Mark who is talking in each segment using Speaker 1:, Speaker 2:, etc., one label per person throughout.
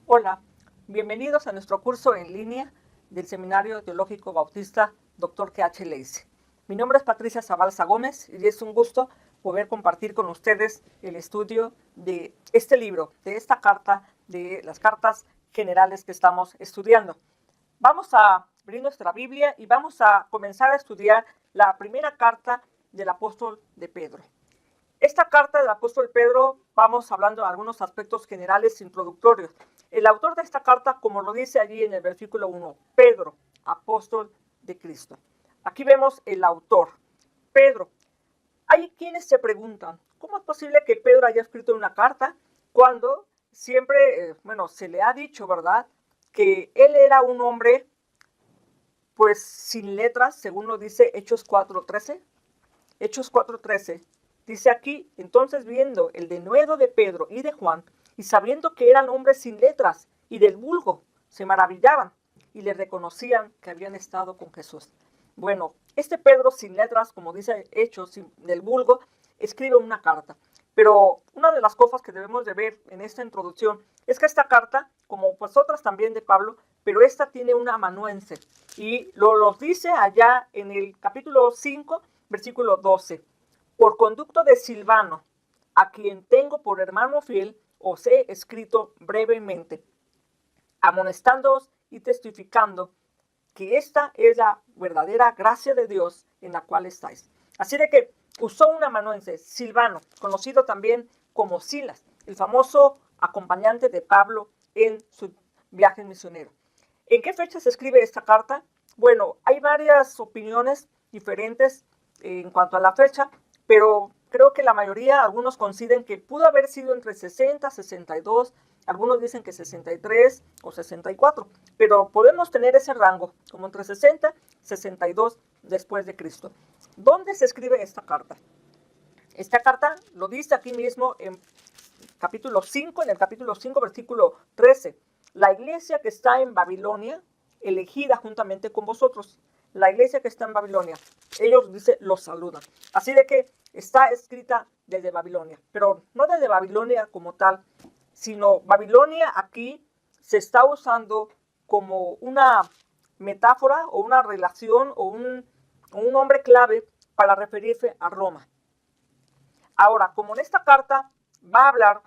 Speaker 1: Hola, bienvenidos a nuestro curso en línea del Seminario Teológico Bautista Dr. K.H. Lacey. Mi nombre es Patricia Zabalza Gómez y es un gusto poder compartir con ustedes el estudio de este libro, de esta carta, de las cartas generales que estamos estudiando. Vamos a abrir nuestra Biblia y vamos a comenzar a estudiar la primera carta del apóstol de Pedro. Esta carta del apóstol Pedro, vamos hablando de algunos aspectos generales introductorios. El autor de esta carta, como lo dice allí en el versículo 1, Pedro, apóstol de Cristo. Aquí vemos el autor, Pedro. Hay quienes se preguntan, ¿cómo es posible que Pedro haya escrito una carta cuando siempre, se le ha dicho, ¿verdad?, que él era un hombre, pues, sin letras, según lo dice Hechos 4:13. Hechos 4:13. Dice aquí, entonces viendo el denuedo de Pedro y de Juan, y sabiendo que eran hombres sin letras y del vulgo, se maravillaban y le reconocían que habían estado con Jesús. Bueno, este Pedro sin letras, como dice Hechos del vulgo, escribe una carta. Pero una de las cosas que debemos de ver en esta introducción es que esta carta, como pues otras también de Pablo, pero esta tiene un amanuense. Y lo dice allá en el capítulo 5, versículo 12. Por conducto de Silvano, a quien tengo por hermano fiel, os he escrito brevemente, amonestándoos y testificando que esta es la verdadera gracia de Dios en la cual estáis. Así de que usó un amanuense, Silvano, conocido también como Silas, el famoso acompañante de Pablo en su viaje misionero. ¿En qué fecha se escribe esta carta? Bueno, hay varias opiniones diferentes en cuanto a la fecha, pero creo que la mayoría, algunos consideran que pudo haber sido entre 60, 62, algunos dicen que 63 o 64, pero podemos tener ese rango, como entre 60 y 62 después de Cristo. ¿Dónde se escribe esta carta? Esta carta lo dice aquí mismo en capítulo 5, en el capítulo 5, versículo 13. La iglesia que está en Babilonia, elegida juntamente con vosotros. La iglesia que está en Babilonia. Ellos, dice, los saludan. Así de que está escrita desde Babilonia. Pero no desde Babilonia como tal, sino Babilonia aquí se está usando como una metáfora o una relación o un nombre clave para referirse a Roma. Ahora, como en esta carta va a hablar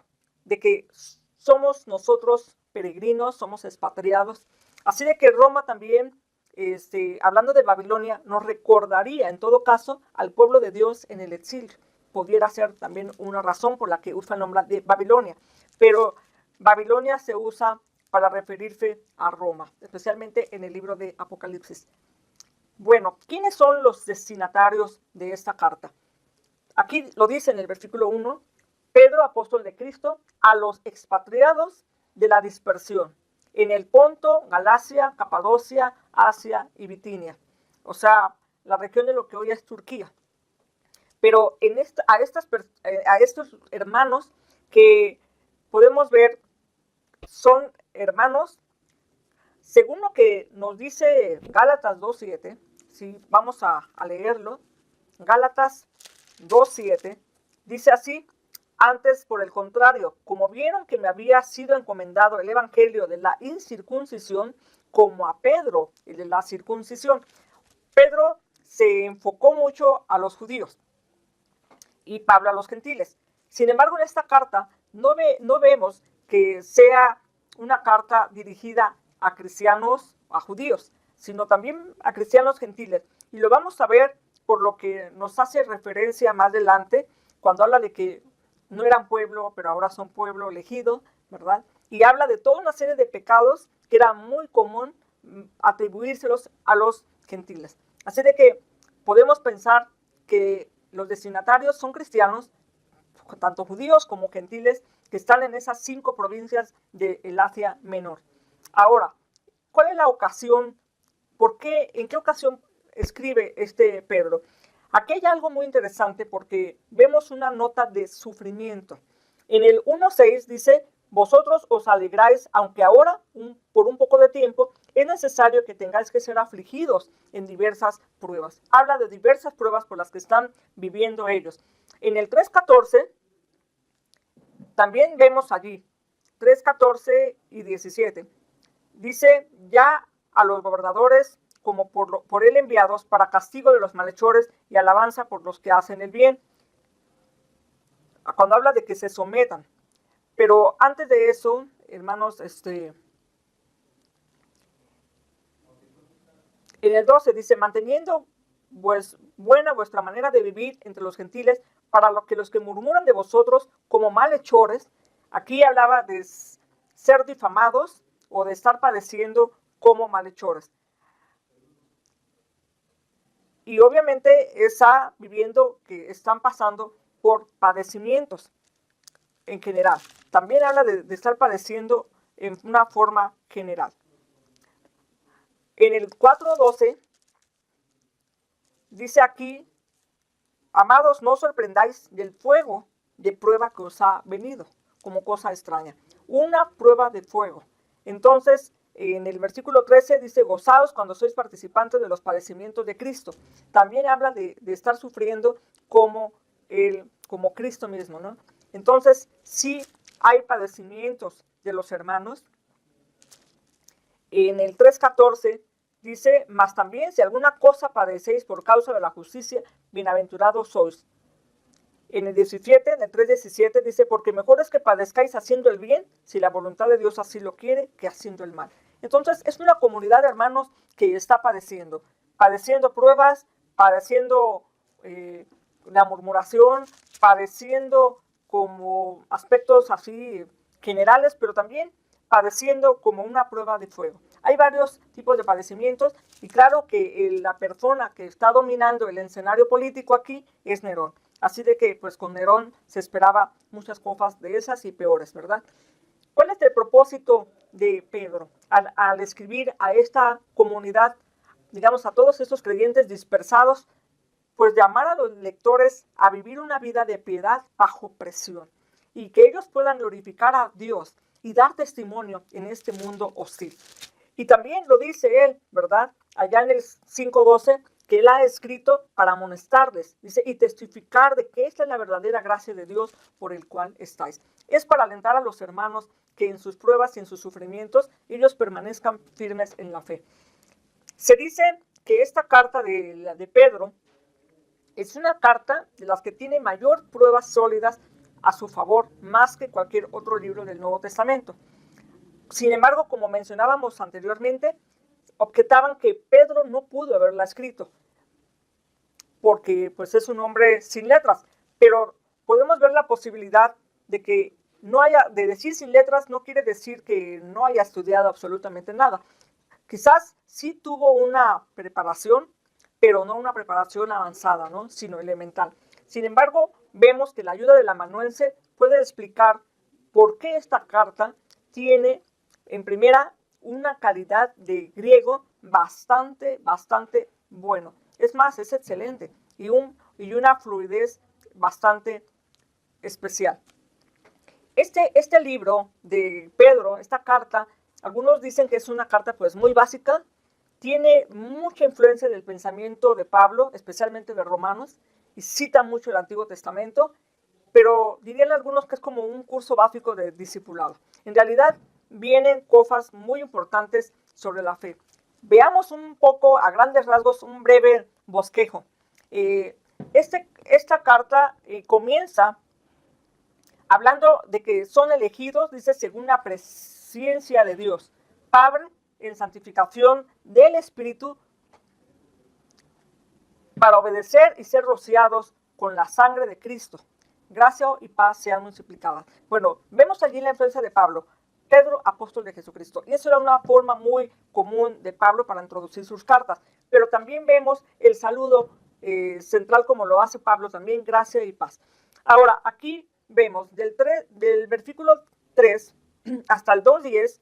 Speaker 1: de que somos nosotros peregrinos, somos expatriados, así de que Roma también, hablando de Babilonia, nos recordaría en todo caso al pueblo de Dios en el exilio. Pudiera ser también una razón por la que usa el nombre de Babilonia, pero Babilonia se usa para referirse a Roma, especialmente en el libro de Apocalipsis. Bueno, ¿quiénes son los destinatarios de esta carta? Aquí lo dice en el versículo 1, Pedro, apóstol de Cristo, a los expatriados de la dispersión, en el Ponto, Galacia, Capadocia, Asia y Bitinia. O sea, la región de lo que hoy es Turquía. Pero a estos hermanos que podemos ver son hermanos, según lo que nos dice Gálatas 2:7, si vamos a leerlo, Gálatas 2:7, dice así: antes, por el contrario, como vieron que me había sido encomendado el evangelio de la incircuncisión, como a Pedro el de la circuncisión. Pedro se enfocó mucho a los judíos y Pablo a los gentiles. Sin embargo, en esta carta no vemos que sea una carta dirigida a cristianos, a judíos, sino también a cristianos gentiles. Y lo vamos a ver por lo que nos hace referencia más adelante, cuando habla de que no eran pueblo, pero ahora son pueblo elegido, ¿verdad? Y habla de toda una serie de pecados que era muy común atribuírselos a los gentiles. Así de que podemos pensar que los destinatarios son cristianos, tanto judíos como gentiles, que están en esas 5 provincias del Asia Menor. Ahora, ¿cuál es la ocasión? ¿Por qué? ¿En qué ocasión escribe este Pedro? Aquí hay algo muy interesante porque vemos una nota de sufrimiento. En el 1:6 dice: vosotros os alegráis, aunque ahora, por un poco de tiempo, es necesario que tengáis que ser afligidos en diversas pruebas. Habla de diversas pruebas por las que están viviendo ellos. En el 3:14 también vemos allí: 3:14 y 17. Dice, ya a los gobernadores como por él enviados para castigo de los malhechores y alabanza por los que hacen el bien. Cuando habla de que se sometan. Pero antes de eso, hermanos, en el 12 dice, manteniendo pues buena vuestra manera de vivir entre los gentiles, para los que murmuran de vosotros como malhechores. Aquí hablaba de ser difamados o de estar padeciendo como malhechores. Y obviamente está viviendo que están pasando por padecimientos en general. También habla de estar padeciendo en una forma general. En el 4:12 dice aquí, amados, no os sorprendáis del fuego de prueba que os ha venido, como cosa extraña. Una prueba de fuego. Entonces, en el versículo 13 dice, gozaos cuando sois participantes de los padecimientos de Cristo. También habla de estar sufriendo como Cristo mismo, ¿no? Entonces, sí hay padecimientos de los hermanos. En el 3:14 dice, mas también si alguna cosa padecéis por causa de la justicia, bienaventurados sois. En el 17, en el 3:17 dice, porque mejor es que padezcáis haciendo el bien, si la voluntad de Dios así lo quiere, que haciendo el mal. Entonces, es una comunidad de hermanos que está padeciendo pruebas, padeciendo la murmuración, padeciendo como aspectos así generales, pero también padeciendo como una prueba de fuego. Hay varios tipos de padecimientos y claro que la persona que está dominando el escenario político aquí es Nerón. Así de que pues con Nerón se esperaba muchas cosas de esas y peores, ¿verdad? ¿Cuál es el propósito de Pedro al escribir a esta comunidad, digamos a todos estos creyentes dispersados? Pues llamar a los lectores a vivir una vida de piedad bajo presión y que ellos puedan glorificar a Dios y dar testimonio en este mundo hostil. Y también lo dice él, ¿verdad? Allá en el 5:12, que él ha escrito para amonestarles, dice, y testificar de que esta es la verdadera gracia de Dios por el cual estáis. Es para alentar a los hermanos que en sus pruebas y en sus sufrimientos ellos permanezcan firmes en la fe. Se dice que esta carta de Pedro es una carta de las que tiene mayor pruebas sólidas a su favor, más que cualquier otro libro del Nuevo Testamento. Sin embargo, como mencionábamos anteriormente, objetaban que Pedro no pudo haberla escrito, porque pues es un hombre sin letras, pero podemos ver la posibilidad de que de decir sin letras no quiere decir que no haya estudiado absolutamente nada. Quizás sí tuvo una preparación, pero no una preparación avanzada, ¿no? Sino elemental. Sin embargo, vemos que la ayuda del amanuense puede explicar por qué esta carta tiene, en primera, una calidad de griego bastante bueno. Es más, es excelente y una fluidez bastante especial. Este libro de Pedro, esta carta, algunos dicen que es una carta pues muy básica, tiene mucha influencia del pensamiento de Pablo, especialmente de Romanos, y cita mucho el Antiguo Testamento, pero dirían algunos que es como un curso básico de discipulado. En realidad vienen cosas muy importantes sobre la fe. Veamos un poco, a grandes rasgos, un breve bosquejo. Esta carta comienza hablando de que son elegidos, dice, según la presencia de Dios, Padre, en santificación del Espíritu, para obedecer y ser rociados con la sangre de Cristo. Gracia y paz sean multiplicadas. Bueno, vemos allí la influencia de Pablo, Pedro, apóstol de Jesucristo. Y eso era una forma muy común de Pablo para introducir sus cartas. Pero también vemos el saludo central como lo hace Pablo también, gracia y paz. Ahora, aquí vemos del versículo 3 hasta el 2:10,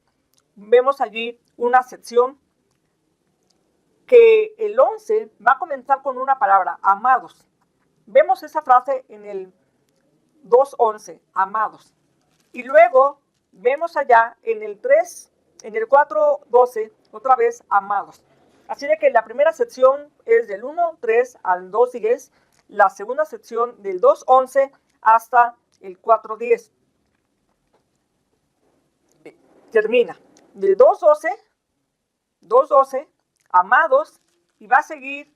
Speaker 1: vemos allí una sección que el 11 va a comenzar con una palabra, amados. Vemos esa frase en el 2:11, amados. Y luego vemos allá en el 4:12, otra vez, amados. Así de que la primera sección es del 1:3 al 2:10, la segunda sección del 2:11 hasta el 4:10. termina del 2.12, amados, y va a seguir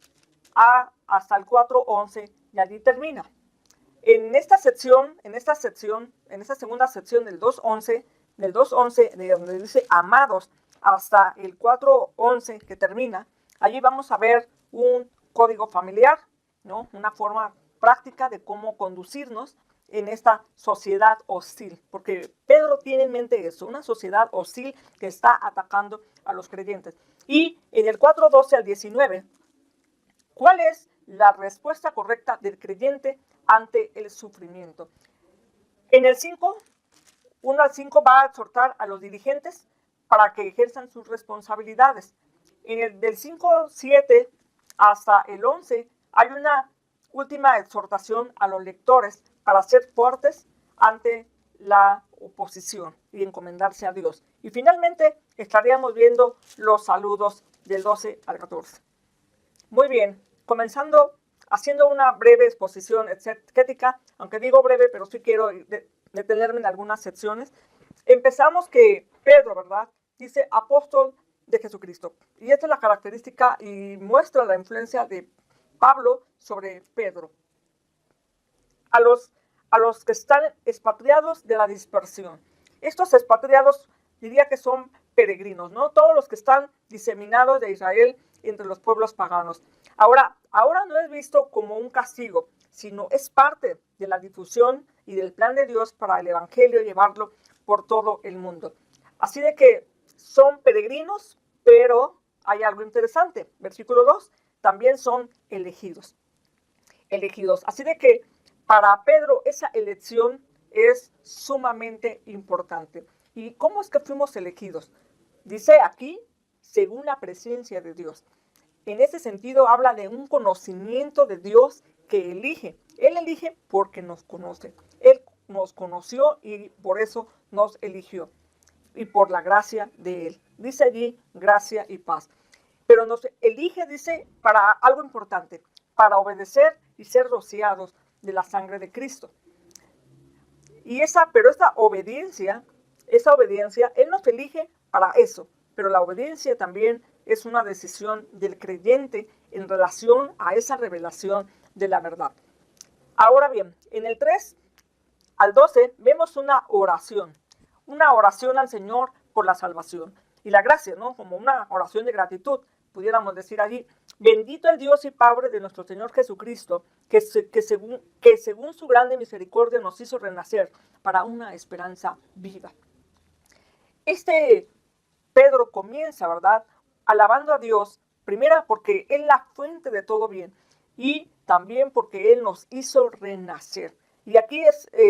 Speaker 1: hasta el 4.11 y allí termina. En esta segunda sección del 2.11, de donde dice amados, hasta el 4.11 que termina, allí vamos a ver un código familiar, ¿no? Una forma práctica de cómo conducirnos en esta sociedad hostil, porque Pedro tiene en mente eso, una sociedad hostil que está atacando a los creyentes. Y en el 4.12 al 19, ¿cuál es la respuesta correcta del creyente ante el sufrimiento? En el 1 al 5 va a exhortar a los dirigentes para que ejerzan sus responsabilidades. En el del 5.7 hasta el 11 hay una última exhortación a los lectores para ser fuertes ante la oposición y encomendarse a Dios. Y finalmente estaríamos viendo los saludos del 12 al 14. Muy bien, comenzando haciendo una breve exposición exegética, aunque digo breve, pero sí quiero detenerme en algunas secciones. Empezamos que Pedro, ¿verdad? Dice apóstol de Jesucristo. Y esta es la característica y muestra la influencia de Pablo sobre Pedro. A los que están expatriados de la dispersión. Estos expatriados diría que son peregrinos, ¿no? Todos los que están diseminados de Israel entre los pueblos paganos. Ahora no es visto como un castigo, sino es parte de la difusión y del plan de Dios para el evangelio llevarlo por todo el mundo. Así de que son peregrinos, pero hay algo interesante. Versículo 2, también son elegidos. Así de que para Pedro esa elección es sumamente importante. ¿Y cómo es que fuimos elegidos? Dice aquí, según la presencia de Dios. En ese sentido habla de un conocimiento de Dios que elige. Él elige porque nos conoce. Él nos conoció y por eso nos eligió. Y por la gracia de Él. Dice allí gracia y paz. Pero nos elige, dice, para algo importante, para obedecer y ser rociados de la sangre de Cristo. Pero esta obediencia, Él nos elige para eso. Pero la obediencia también es una decisión del creyente en relación a esa revelación de la verdad. Ahora bien, en el 3 al 12 vemos una oración al Señor por la salvación. Y la gracia, ¿no? Como una oración de gratitud, pudiéramos decir allí, bendito el Dios y Padre de nuestro Señor Jesucristo, que según su grande misericordia nos hizo renacer para una esperanza viva. Pedro comienza, ¿verdad?, alabando a Dios, primero porque Él es la fuente de todo bien y también porque Él nos hizo renacer. Y aquí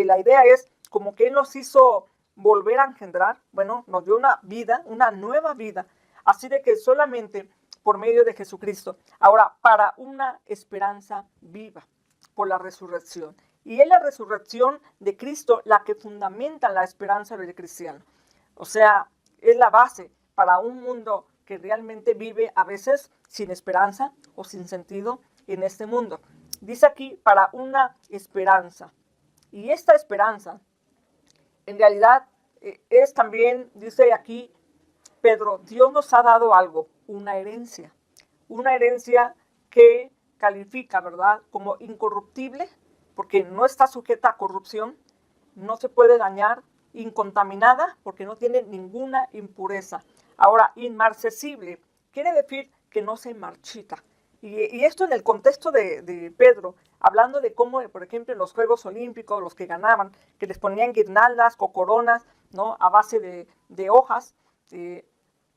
Speaker 1: la idea es como que Él nos hizo volver a engendrar, bueno, nos dio una vida, una nueva vida, así de que solamente por medio de Jesucristo. Ahora, para una esperanza viva, por la resurrección. Y es la resurrección de Cristo la que fundamenta la esperanza del cristiano. O sea, es la base para un mundo que realmente vive a veces sin esperanza o sin sentido en este mundo. Dice aquí, para una esperanza. Y esta esperanza, en realidad, es también, dice aquí Pedro, Dios nos ha dado algo, una herencia que califica, ¿verdad?, como incorruptible, porque no está sujeta a corrupción, no se puede dañar, incontaminada, porque no tiene ninguna impureza. Ahora, inmarcesible, quiere decir que no se marchita. Y esto en el contexto de Pedro, hablando de cómo, por ejemplo, en los Juegos Olímpicos, los que ganaban, que les ponían guirnaldas o coronas, ¿no?, a base de hojas,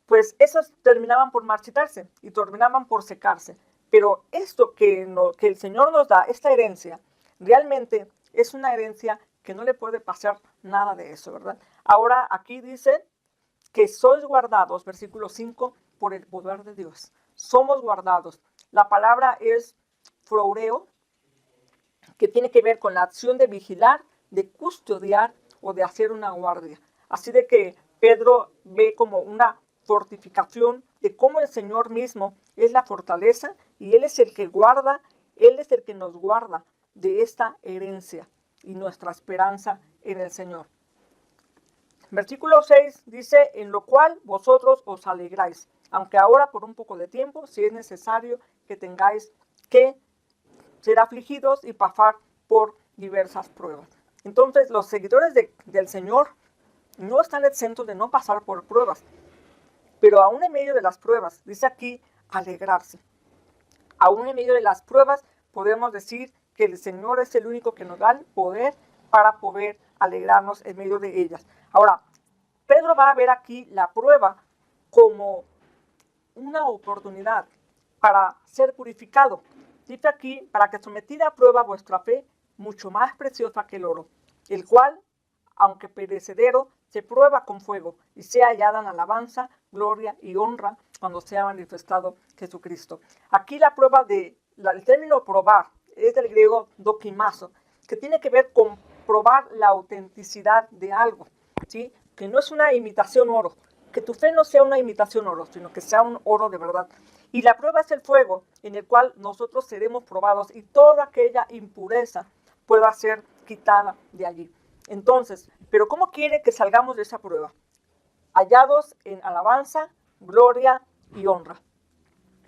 Speaker 1: pues esos terminaban por marchitarse y terminaban por secarse. Pero esto que el Señor nos da, esta herencia, realmente es una herencia que no le puede pasar nada de eso, ¿verdad? Ahora aquí dice que sois guardados, versículo 5, por el poder de Dios. Somos guardados. La palabra es froureo, que tiene que ver con la acción de vigilar, de custodiar o de hacer una guardia. Así de que Pedro ve como una fortificación de cómo el Señor mismo es la fortaleza y Él es el que guarda, Él es el que nos guarda de esta herencia y nuestra esperanza en el Señor. Versículo 6 dice, en lo cual vosotros os alegráis, aunque ahora por un poco de tiempo, si es necesario que tengáis que ser afligidos y pasar por diversas pruebas. Entonces, los seguidores del Señor no están exentos de no pasar por pruebas, pero aún en medio de las pruebas, dice aquí, alegrarse. Aún en medio de las pruebas, podemos decir que el Señor es el único que nos da el poder para poder alegrarnos en medio de ellas. Ahora, Pedro va a ver aquí la prueba como una oportunidad para ser purificado. Dice aquí, para que sometida a prueba vuestra fe, mucho más preciosa que el oro, el cual, aunque perecedero, se prueba con fuego y sea hallada en alabanza, gloria y honra cuando sea manifestado Jesucristo. Aquí la prueba el término probar es del griego dokimazo, que tiene que ver con probar la autenticidad de algo, ¿sí? Que no es una imitación oro, que tu fe no sea una imitación oro, sino que sea un oro de verdad. Y la prueba es el fuego en el cual nosotros seremos probados y toda aquella impureza pueda ser quitada de allí. Entonces, ¿pero cómo quiere que salgamos de esa prueba? Hallados en alabanza, gloria y honra.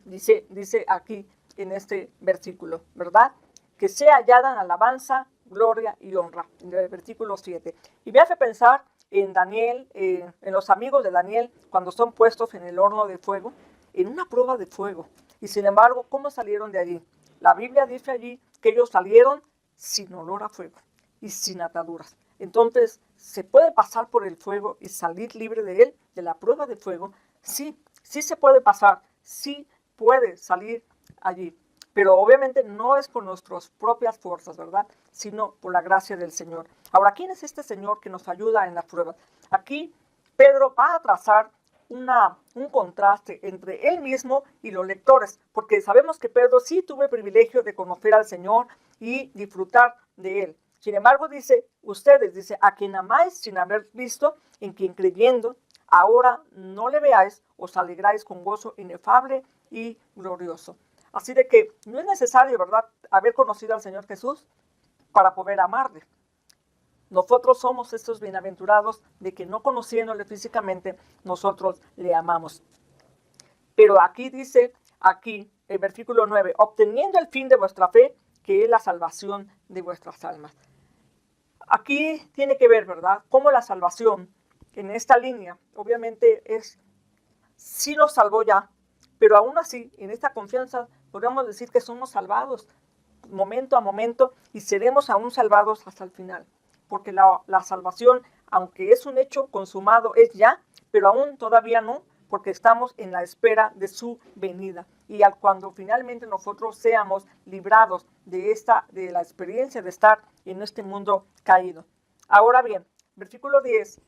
Speaker 1: Dice aquí en este versículo, ¿verdad? Que sea hallada en alabanza, gloria y honra, en el versículo 7. Y me hace pensar en Daniel, en los amigos de Daniel, cuando son puestos en el horno de fuego, en una prueba de fuego. Y sin embargo, ¿cómo salieron de allí? La Biblia dice allí que ellos salieron sin olor a fuego y sin ataduras. Entonces, ¿se puede pasar por el fuego y salir libre de él, de la prueba de fuego? Sí, sí se puede pasar, sí puede salir allí. Pero obviamente no es por nuestras propias fuerzas, ¿verdad? Sino por la gracia del Señor. Ahora, ¿quién es este Señor que nos ayuda en las pruebas? Aquí Pedro va a trazar un contraste entre él mismo y los lectores, porque sabemos que Pedro sí tuvo el privilegio de conocer al Señor y disfrutar de él. Sin embargo, dice, a quien amáis sin haber visto, en quien creyendo, ahora no le veáis, os alegráis con gozo inefable y glorioso. Así de que no es necesario, ¿verdad?, haber conocido al Señor Jesús para poder amarle. Nosotros somos estos bienaventurados de que no conociéndole físicamente, nosotros le amamos. Pero aquí dice, el versículo 9, obteniendo el fin de vuestra fe, que es la salvación de vuestras almas. Aquí tiene que ver, ¿verdad?, cómo la salvación en esta línea, obviamente sí nos salvó ya, pero aún así, en esta confianza, podríamos decir que somos salvados momento a momento y seremos aún salvados hasta el final. Porque la salvación, aunque es un hecho consumado, es ya, pero aún todavía no, porque estamos en la espera de su venida. Y cuando finalmente nosotros seamos librados de la experiencia de estar en este mundo caído. Ahora bien, versículo 10,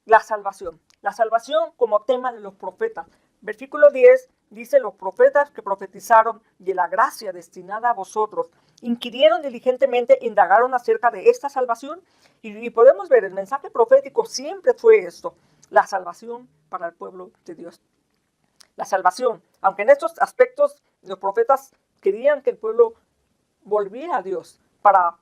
Speaker 1: la salvación. La salvación como tema de los profetas. Versículo 10 dice, los profetas que profetizaron de la gracia destinada a vosotros, inquirieron diligentemente, indagaron acerca de esta salvación, y podemos ver, el mensaje profético siempre fue esto, la salvación para el pueblo de Dios. La salvación, aunque en estos aspectos los profetas querían que el pueblo volviera a Dios para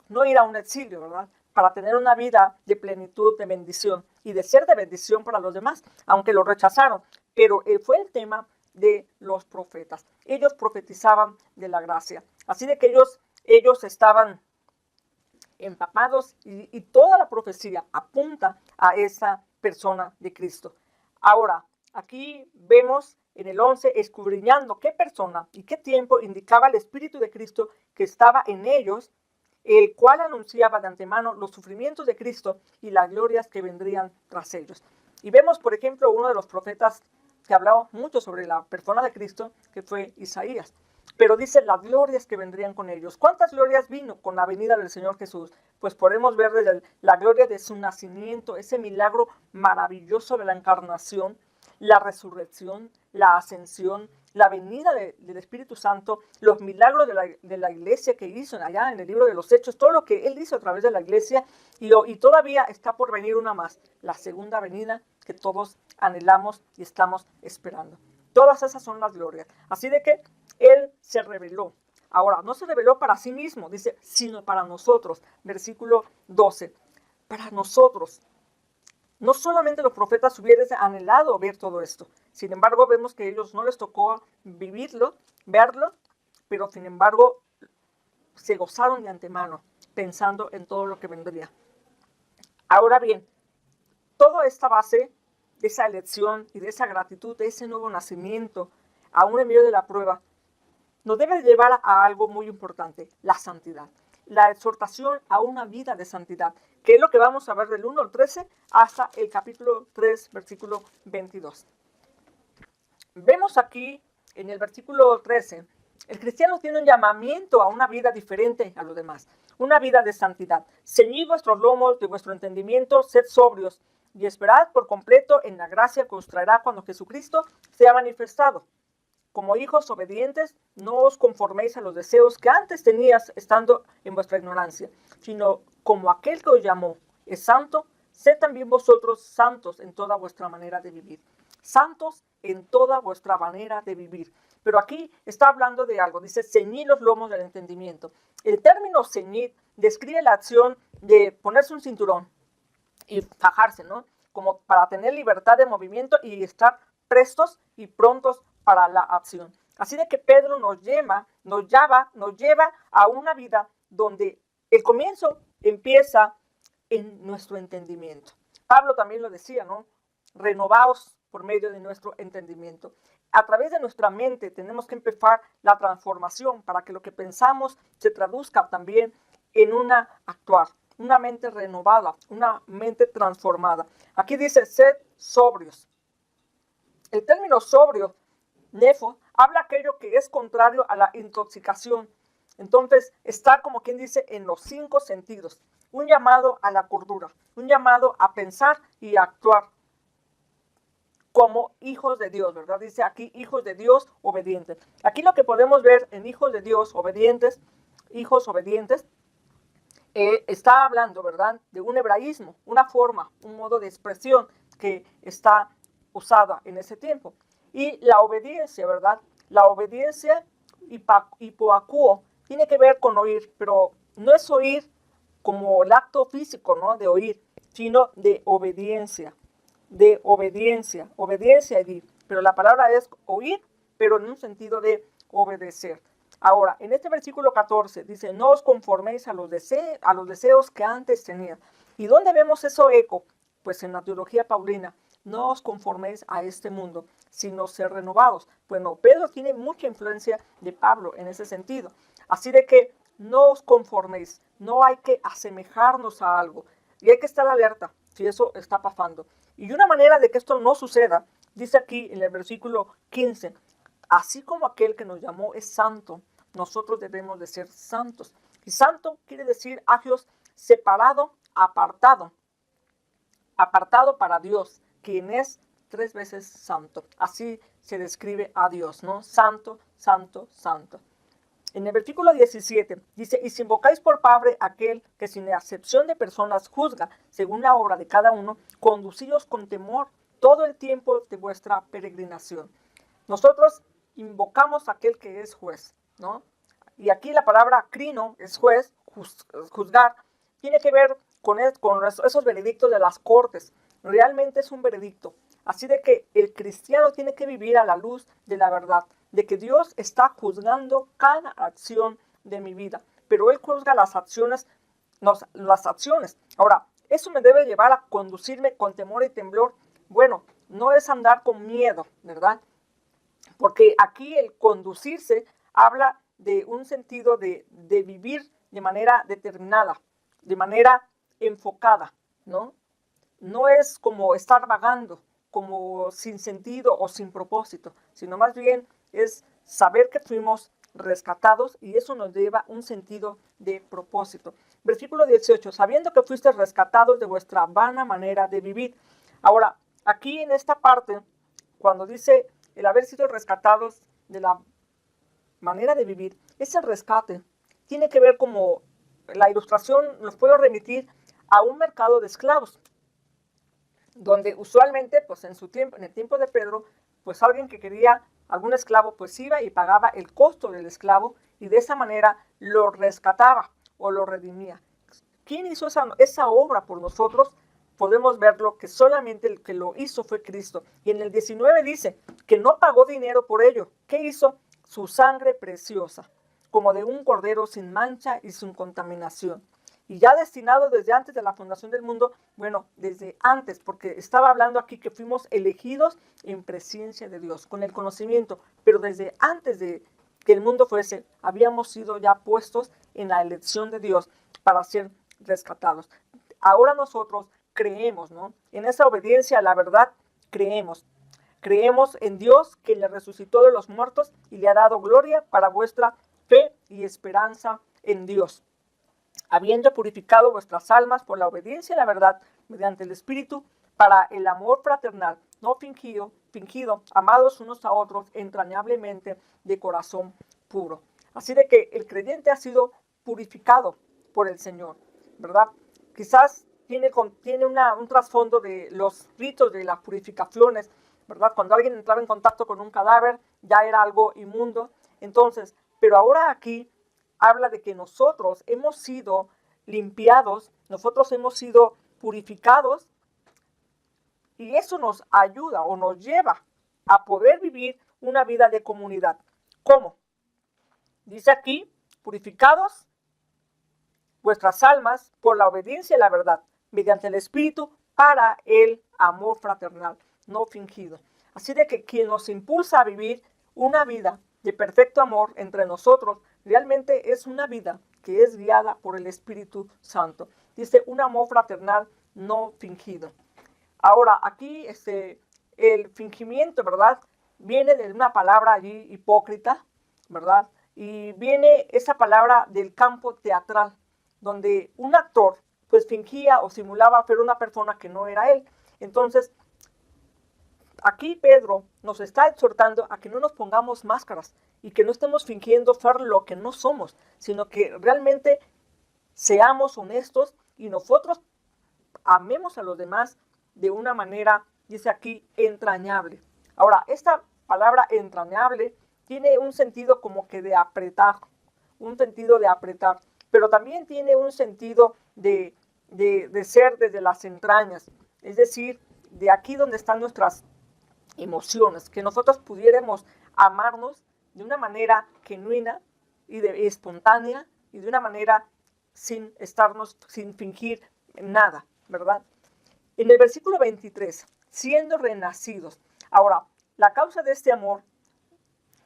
Speaker 1: no ir a un exilio, ¿verdad?, para tener una vida de plenitud, de bendición y de ser de bendición para los demás, aunque lo rechazaron. Pero fue el tema de los profetas. Ellos profetizaban de la gracia. Así de que ellos estaban empapados y toda la profecía apunta a esa persona de Cristo. Ahora, aquí vemos en el 11, escudriñando qué persona y qué tiempo indicaba el Espíritu de Cristo que estaba en ellos, el cual anunciaba de antemano los sufrimientos de Cristo y las glorias que vendrían tras ellos. Y vemos, por ejemplo, uno de los profetas que hablaba mucho sobre la persona de Cristo, que fue Isaías. Pero dice las glorias que vendrían con ellos. ¿Cuántas glorias vino con la venida del Señor Jesús? Pues podemos ver desde la gloria de su nacimiento, ese milagro maravilloso de la encarnación, la resurrección, la ascensión, la venida del Espíritu Santo, los milagros de la iglesia que hizo allá en el libro de los Hechos, todo lo que él hizo a través de la iglesia, y todavía está por venir una más, la segunda venida que todos anhelamos y estamos esperando. Todas esas son las glorias. Así de que él se reveló. Ahora, no se reveló para sí mismo, dice, sino para nosotros. Versículo 12. Para nosotros. No solamente los profetas hubieran anhelado ver todo esto, sin embargo vemos que a ellos no les tocó vivirlo, verlo, pero sin embargo se gozaron de antemano, pensando en todo lo que vendría. Ahora bien, toda esta base de esa elección y de esa gratitud, de ese nuevo nacimiento, aún en medio de la prueba, nos debe llevar a algo muy importante, la santidad. La exhortación a una vida de santidad, que es lo que vamos a ver del 1 al 13 hasta el capítulo 3, versículo 22. Vemos aquí en el versículo 13, el cristiano tiene un llamamiento a una vida diferente a los demás, una vida de santidad. Ceñid vuestros lomos de vuestro entendimiento, sed sobrios y esperad por completo en la gracia que os traerá cuando Jesucristo sea manifestado. Como hijos obedientes, no os conforméis a los deseos que antes tenías estando en vuestra ignorancia, sino como aquel que os llamó es santo, sed también vosotros santos en toda vuestra manera de vivir. Santos en toda vuestra manera de vivir. Pero aquí está hablando de algo, dice ceñid los lomos del entendimiento. El término ceñid describe la acción de ponerse un cinturón y fajarse, ¿no? Como para tener libertad de movimiento y estar prestos y prontos para la acción. Así de que Pedro nos lleva a una vida donde el comienzo empieza en nuestro entendimiento. Pablo también lo decía, ¿no? Renovaos por medio de nuestro entendimiento. A través de nuestra mente tenemos que empezar la transformación para que lo que pensamos se traduzca también en una actuar, una mente renovada, una mente transformada. Aquí dice, sed sobrios. El término sobrio, nefo, habla aquello que es contrario a la intoxicación. Entonces, está como quien dice en los 5 sentidos. Un llamado a la cordura, un llamado a pensar y a actuar como hijos de Dios, ¿verdad? Dice aquí hijos de Dios obedientes. Aquí lo que podemos ver en hijos de Dios obedientes, hijos obedientes, está hablando, ¿verdad? De un hebraísmo, una forma, un modo de expresión que está usada en ese tiempo. Y la obediencia, ¿verdad? La obediencia hipoacuo tiene que ver con oír, pero no es oír como el acto físico, ¿no? De oír, sino de obediencia, obediencia y pero la palabra es oír, pero en un sentido de obedecer. Ahora, en este versículo 14 dice, no os conforméis a los deseos que antes tenían. ¿Y dónde vemos eso eco? Pues en la teología paulina, no os conforméis a este mundo, sino ser renovados. Bueno, Pedro tiene mucha influencia de Pablo en ese sentido. Así de que no os conforméis, no hay que asemejarnos a algo. Y hay que estar alerta si eso está pasando. Y una manera de que esto no suceda, dice aquí en el versículo 15, así como aquel que nos llamó es santo, nosotros debemos de ser santos. Y santo quiere decir agios, separado, apartado para Dios, quien es 3 veces santo. Así se describe a Dios, ¿no? Santo, santo, santo. En el versículo 17 dice, y si invocáis por Padre aquel que sin acepción de personas juzga según la obra de cada uno, conducíos con temor todo el tiempo de vuestra peregrinación. Nosotros invocamos a aquel que es juez, ¿no? Y aquí la palabra crino es juez, juzgar, tiene que ver con esos veredictos de las cortes. Realmente es un veredicto. Así de que el cristiano tiene que vivir a la luz de la verdad, de que Dios está juzgando cada acción de mi vida, pero Él juzga las acciones. Ahora, eso me debe llevar a conducirme con temor y temblor. Bueno, no es andar con miedo, ¿verdad? Porque aquí el conducirse habla de un sentido de vivir de manera determinada, de manera enfocada, ¿no? No es como estar vagando, como sin sentido o sin propósito, sino más bien es saber que fuimos rescatados y eso nos lleva un sentido de propósito. Versículo 18, sabiendo que fuisteis rescatados de vuestra vana manera de vivir. Ahora, aquí en esta parte, cuando dice el haber sido rescatados de la manera de vivir, ese rescate tiene que ver como la ilustración nos puede remitir a un mercado de esclavos, donde usualmente, pues en el tiempo de Pedro, pues alguien que quería algún esclavo, pues iba y pagaba el costo del esclavo y de esa manera lo rescataba o lo redimía. ¿Quién hizo esa obra por nosotros? podemos verlo que solamente el que lo hizo fue Cristo. Y en el 19 dice que no pagó dinero por ello. ¿Qué hizo? Su sangre preciosa, como de un cordero sin mancha y sin contaminación. Y ya destinado desde antes de la fundación del mundo, bueno, desde antes, porque estaba hablando aquí que fuimos elegidos en presencia de Dios, con el conocimiento, pero desde antes de que el mundo fuese, habíamos sido ya puestos en la elección de Dios para ser rescatados. Ahora nosotros creemos, ¿no? En esa obediencia a la verdad creemos. Creemos en Dios que le resucitó de los muertos y le ha dado gloria para vuestra fe y esperanza en Dios. Habiendo purificado vuestras almas por la obediencia a la verdad mediante el Espíritu, para el amor fraternal, no fingido, amados unos a otros entrañablemente de corazón puro. Así de que el creyente ha sido purificado por el Señor, ¿verdad? Quizás tiene un trasfondo de los ritos de las purificaciones, ¿verdad? Cuando alguien entraba en contacto con un cadáver, ya era algo inmundo. Entonces, pero ahora aquí habla de que nosotros hemos sido limpiados, nosotros hemos sido purificados, y eso nos ayuda o nos lleva a poder vivir una vida de comunidad. ¿Cómo? Dice aquí, purificados vuestras almas por la obediencia a la verdad, mediante el Espíritu, para el amor fraternal, no fingido. Así de que quien nos impulsa a vivir una vida de perfecto amor entre nosotros, realmente es una vida que es guiada por el Espíritu Santo. Dice, un amor fraternal no fingido. Ahora, aquí el fingimiento, ¿verdad? Viene de una palabra allí, hipócrita, ¿verdad? Y viene esa palabra del campo teatral, donde un actor pues fingía o simulaba ser una persona que no era él. Entonces, aquí Pedro nos está exhortando a que no nos pongamos máscaras y que no estemos fingiendo ser lo que no somos, sino que realmente seamos honestos y nosotros amemos a los demás de una manera, dice aquí, entrañable. Ahora, esta palabra entrañable tiene un sentido como que de apretar, pero también tiene un sentido de ser desde las entrañas, es decir, de aquí donde están nuestras emociones, que nosotros pudiéramos amarnos de una manera genuina y espontánea y de una manera sin fingir nada, ¿verdad? En el versículo 23, siendo renacidos. Ahora, la causa de este amor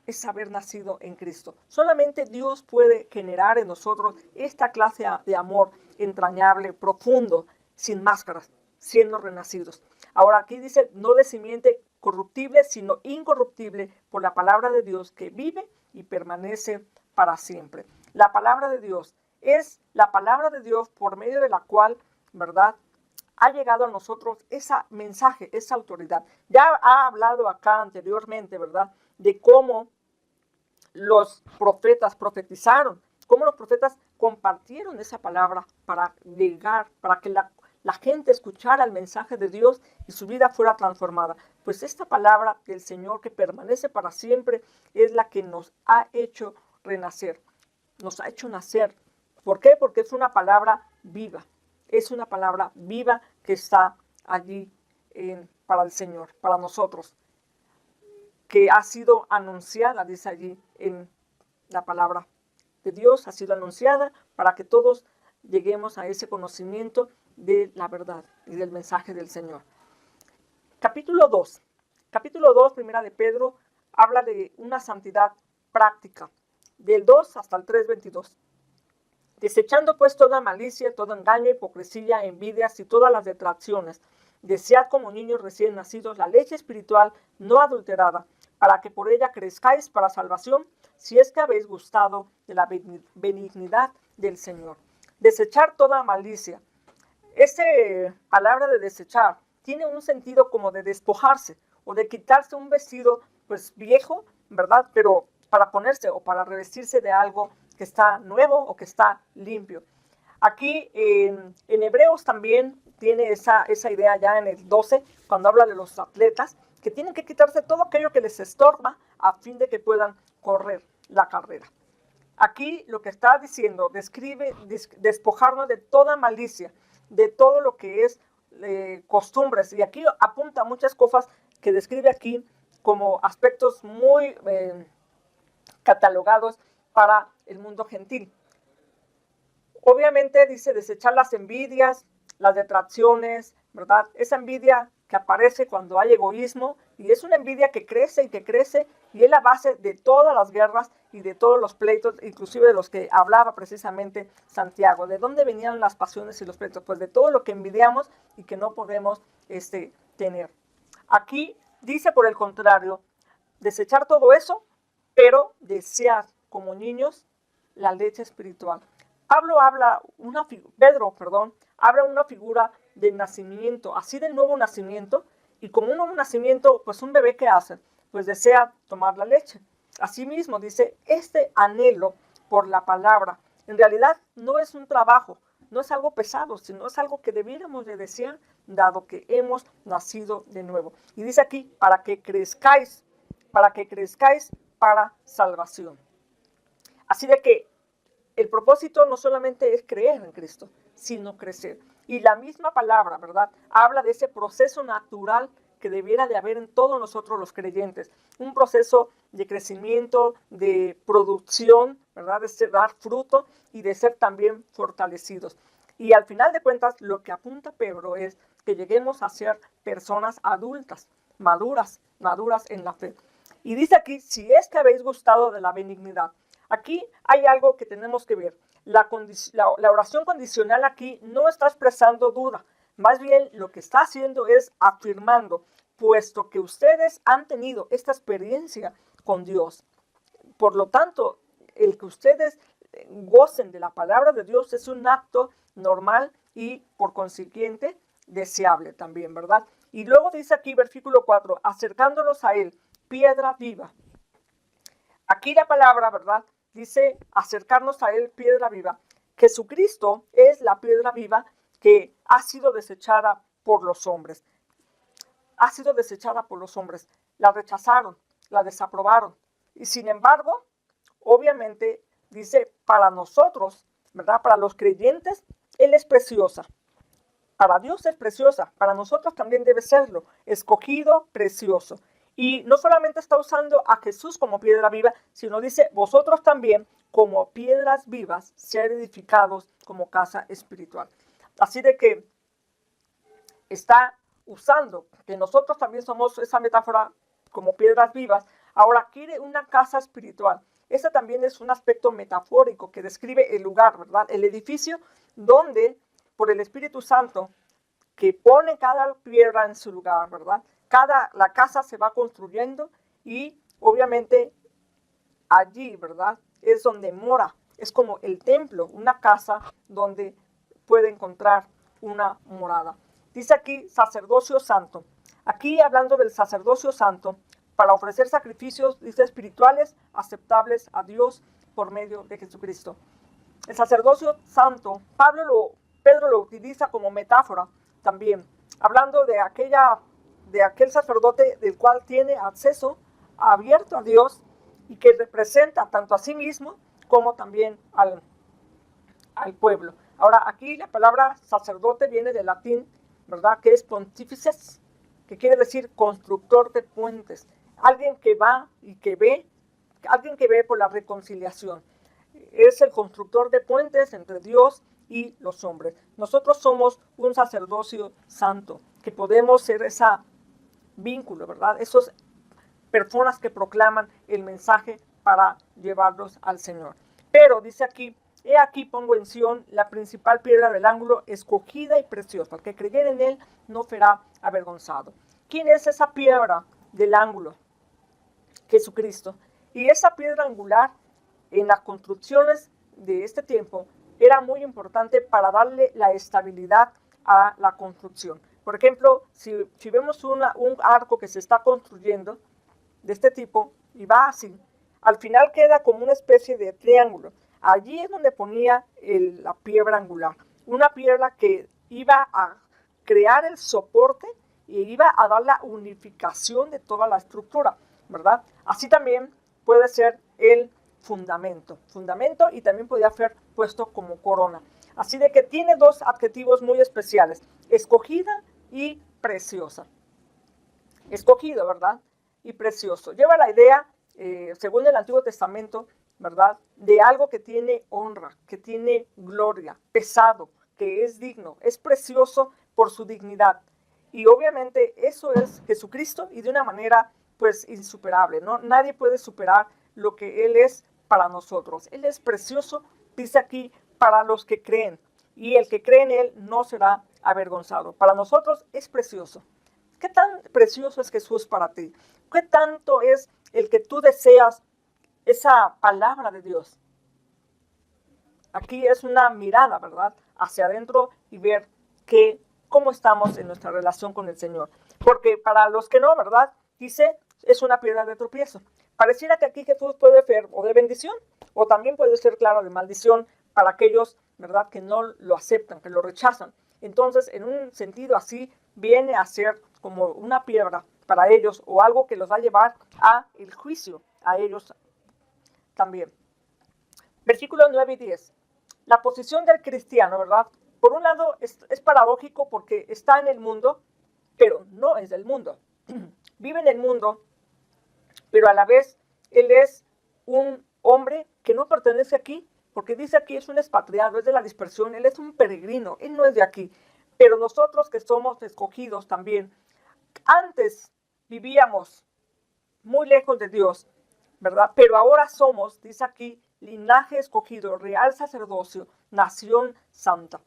Speaker 1: es haber nacido en Cristo. Solamente Dios puede generar en nosotros esta clase de amor entrañable, profundo, sin máscaras, siendo renacidos. Ahora aquí dice, no de simiente corruptible, sino incorruptible por la palabra de Dios que vive y permanece para siempre. La palabra de Dios es la palabra de Dios por medio de la cual, ¿verdad?, ha llegado a nosotros ese mensaje, esa autoridad. Ya ha hablado acá anteriormente, ¿verdad?, de cómo los profetas profetizaron, cómo los profetas compartieron esa palabra para llegar, para que la gente escuchara el mensaje de Dios y su vida fuera transformada. Pues esta palabra del Señor que permanece para siempre es la que nos ha hecho renacer, nos ha hecho nacer. ¿Por qué? Porque es una palabra viva. Es una palabra viva que está allí para el Señor, para nosotros, que ha sido anunciada, dice allí en la palabra de Dios, ha sido anunciada para que todos lleguemos a ese conocimiento de la verdad y del mensaje del Señor. Capítulo 2, primera de Pedro, habla de una santidad práctica, del 2 hasta el 3:22. Desechando pues toda malicia, todo engaño, hipocresía, envidias y todas las detracciones, desead como niños recién nacidos la leche espiritual no adulterada, para que por ella crezcáis para salvación, si es que habéis gustado de la benignidad del Señor. Desechar toda malicia. Esta palabra de desechar tiene un sentido como de despojarse o de quitarse un vestido pues viejo, ¿verdad?, pero para ponerse o para revestirse de algo que está nuevo o que está limpio. Aquí en Hebreos también tiene esa idea ya en el 12, cuando habla de los atletas, que tienen que quitarse todo aquello que les estorba a fin de que puedan correr la carrera. Aquí lo que está diciendo, describe despojarnos de toda malicia, de todo lo que es costumbres. Y aquí apunta muchas cosas que describe aquí como aspectos muy catalogados para el mundo gentil. Obviamente dice desechar las envidias, las detracciones, ¿verdad? Esa envidia que aparece cuando hay egoísmo, y es una envidia que crece y es la base de todas las guerras y de todos los pleitos, inclusive de los que hablaba precisamente Santiago. ¿De dónde venían las pasiones y los pleitos? Pues de todo lo que envidiamos y que no podemos tener. Aquí dice, por el contrario, desechar todo eso, pero desear como niños la leche espiritual. Pedro habla una figura del nacimiento, así del nuevo nacimiento, y como un nuevo nacimiento, pues un bebé, ¿qué hace? Pues desea tomar la leche. Asimismo, dice, este anhelo por la palabra, en realidad no es un trabajo, no es algo pesado, sino es algo que debiéramos de desear, dado que hemos nacido de nuevo. Y dice aquí, para que crezcáis para salvación. Así de que el propósito no solamente es creer en Cristo, sino crecer. Y la misma palabra, ¿verdad?, habla de ese proceso natural que debiera de haber en todos nosotros los creyentes. Un proceso de crecimiento, de producción, ¿verdad?, de dar fruto y de ser también fortalecidos. Y al final de cuentas, lo que apunta Pedro es que lleguemos a ser personas adultas, maduras en la fe. Y dice aquí, si es que habéis gustado de la benignidad. Aquí hay algo que tenemos que ver. La oración condicional aquí no está expresando duda. Más bien lo que está haciendo es afirmando, puesto que ustedes han tenido esta experiencia con Dios. Por lo tanto, el que ustedes gocen de la palabra de Dios es un acto normal y por consiguiente deseable también, ¿verdad? Y luego dice aquí, versículo 4, acercándolos a Él, piedra viva. Aquí la palabra, ¿verdad?, dice acercarnos a Él, piedra viva. Jesucristo es la piedra viva que ha sido desechada por los hombres. Ha sido desechada por los hombres. La rechazaron, la desaprobaron. Y sin embargo, obviamente, dice, para nosotros, ¿verdad?, para los creyentes, Él es preciosa. Para Dios es preciosa, para nosotros también debe serlo. Escogido, precioso. Y no solamente está usando a Jesús como piedra viva, sino dice, vosotros también como piedras vivas, ser edificados como casa espiritual. Así de que está usando que nosotros también somos esa metáfora como piedras vivas. Ahora quiere una casa espiritual. Ese también es un aspecto metafórico que describe el lugar, ¿verdad? El edificio donde, por el Espíritu Santo, que pone cada piedra en su lugar, ¿verdad? La casa se va construyendo y obviamente allí, ¿verdad?, es donde mora. Es como el templo, una casa donde puede encontrar una morada. Dice aquí sacerdocio santo. Aquí hablando del sacerdocio santo, para ofrecer sacrificios, dice, espirituales aceptables a Dios por medio de Jesucristo. El sacerdocio santo, Pedro lo utiliza como metáfora también, hablando de aquel sacerdote del cual tiene acceso abierto a Dios y que representa tanto a sí mismo como también al pueblo. Ahora, aquí la palabra sacerdote viene del latín, ¿verdad?, que es pontífices, que quiere decir constructor de puentes. Alguien que va y que ve, alguien que ve por la reconciliación. Es el constructor de puentes entre Dios y los hombres. Nosotros somos un sacerdocio santo, que podemos ser ese vínculo, ¿verdad? Esas personas que proclaman el mensaje para llevarlos al Señor. Pero dice aquí, he aquí pongo en Sión la principal piedra del ángulo, escogida y preciosa. El que creyere en él no será avergonzado. ¿Quién es esa piedra del ángulo? Jesucristo. Y esa piedra angular en las construcciones de este tiempo era muy importante para darle la estabilidad a la construcción. Por ejemplo, si vemos un arco que se está construyendo de este tipo y va así, al final queda como una especie de triángulo. Allí es donde ponía la piedra angular, una piedra que iba a crear el soporte y iba a dar la unificación de toda la estructura, ¿verdad? Así también puede ser el fundamento y también podía ser puesto como corona. Así de que tiene dos adjetivos muy especiales, escogida y preciosa. Escogido, ¿verdad? Y precioso. Lleva la idea, según el Antiguo Testamento, ¿verdad? De algo que tiene honra, que tiene gloria, pesado, que es digno, es precioso por su dignidad. Y obviamente eso es Jesucristo y de una manera pues insuperable, ¿no? Nadie puede superar lo que Él es para nosotros. Él es precioso, dice aquí, para los que creen. Y el que cree en Él no será avergonzado. Para nosotros es precioso. ¿Qué tan precioso es Jesús para ti? ¿Qué tanto es el que tú deseas esa palabra de Dios? Aquí es una mirada, ¿verdad? Hacia adentro y ver cómo estamos en nuestra relación con el Señor. Porque para los que no, ¿verdad? Dice, es una piedra de tropiezo. Pareciera que aquí Jesús puede ser o de bendición o también puede ser, claro, de maldición para aquellos, ¿verdad? Que no lo aceptan, que lo rechazan. Entonces, en un sentido así, viene a ser como una piedra para ellos o algo que los va a llevar a el juicio, a ellos también. Versículos 9 y 10. La posición del cristiano, ¿verdad? Por un lado es paradójico porque está en el mundo, pero no es del mundo. Vive en el mundo, pero a la vez él es un hombre que no pertenece aquí, porque dice aquí es un expatriado, es de la dispersión, él es un peregrino, él no es de aquí. Pero nosotros que somos escogidos también, antes vivíamos muy lejos de Dios, ¿verdad? Pero ahora somos, dice aquí, linaje escogido, real sacerdocio, nación santa.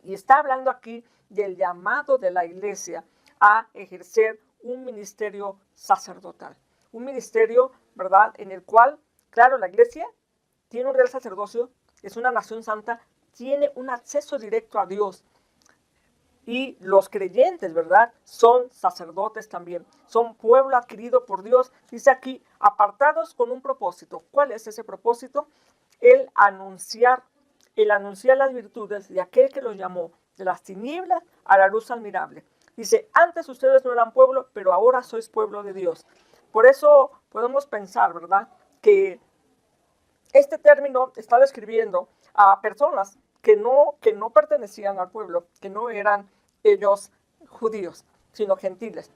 Speaker 1: Y está hablando aquí del llamado de la iglesia a ejercer un ministerio sacerdotal. Un ministerio, ¿verdad? En el cual, claro, la iglesia tiene un real sacerdocio, es una nación santa, tiene un acceso directo a Dios. Y los creyentes, ¿verdad? Son sacerdotes también. Son pueblo adquirido por Dios. Dice aquí, apartados con un propósito. ¿Cuál es ese propósito? El anunciar las virtudes de aquel que los llamó de las tinieblas a la luz admirable. Dice, antes ustedes no eran pueblo, pero ahora sois pueblo de Dios. Por eso podemos pensar, ¿verdad? Que este término está describiendo a personas que no pertenecían al pueblo, que no eran ellos judíos, sino gentiles.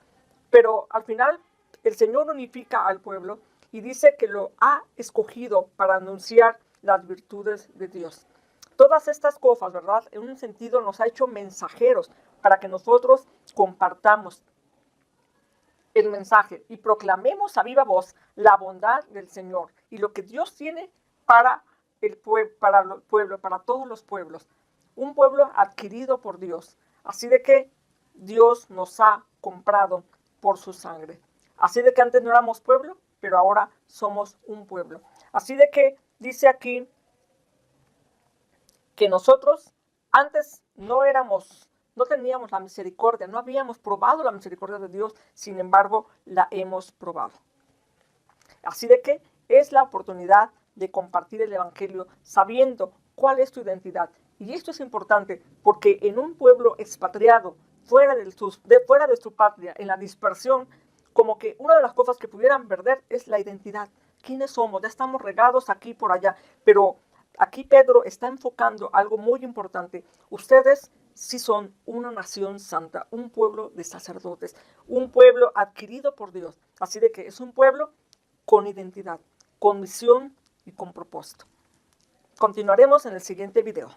Speaker 1: Pero al final el Señor unifica al pueblo y dice que lo ha escogido para anunciar las virtudes de Dios. Todas estas cosas, ¿verdad? En un sentido nos ha hecho mensajeros para que nosotros compartamos el mensaje y proclamemos a viva voz la bondad del Señor y lo que Dios tiene para el pueblo, para todos los pueblos. Un pueblo adquirido por Dios. Así de que Dios nos ha comprado por su sangre. Así de que antes no éramos pueblo, pero ahora somos un pueblo. Así de que dice aquí que nosotros antes no teníamos la misericordia, no habíamos probado la misericordia de Dios, sin embargo, la hemos probado. Así de que es la oportunidad de compartir el evangelio sabiendo cuál es tu identidad. Y esto es importante porque en un pueblo expatriado, fuera de su patria, en la dispersión, como que una de las cosas que pudieran perder es la identidad. ¿Quiénes somos? Ya estamos regados aquí y por allá, pero aquí Pedro está enfocando algo muy importante. Ustedes sí son una nación santa, un pueblo de sacerdotes, un pueblo adquirido por Dios. Así de que es un pueblo con identidad, con misión y con propósito. Continuaremos en el siguiente video.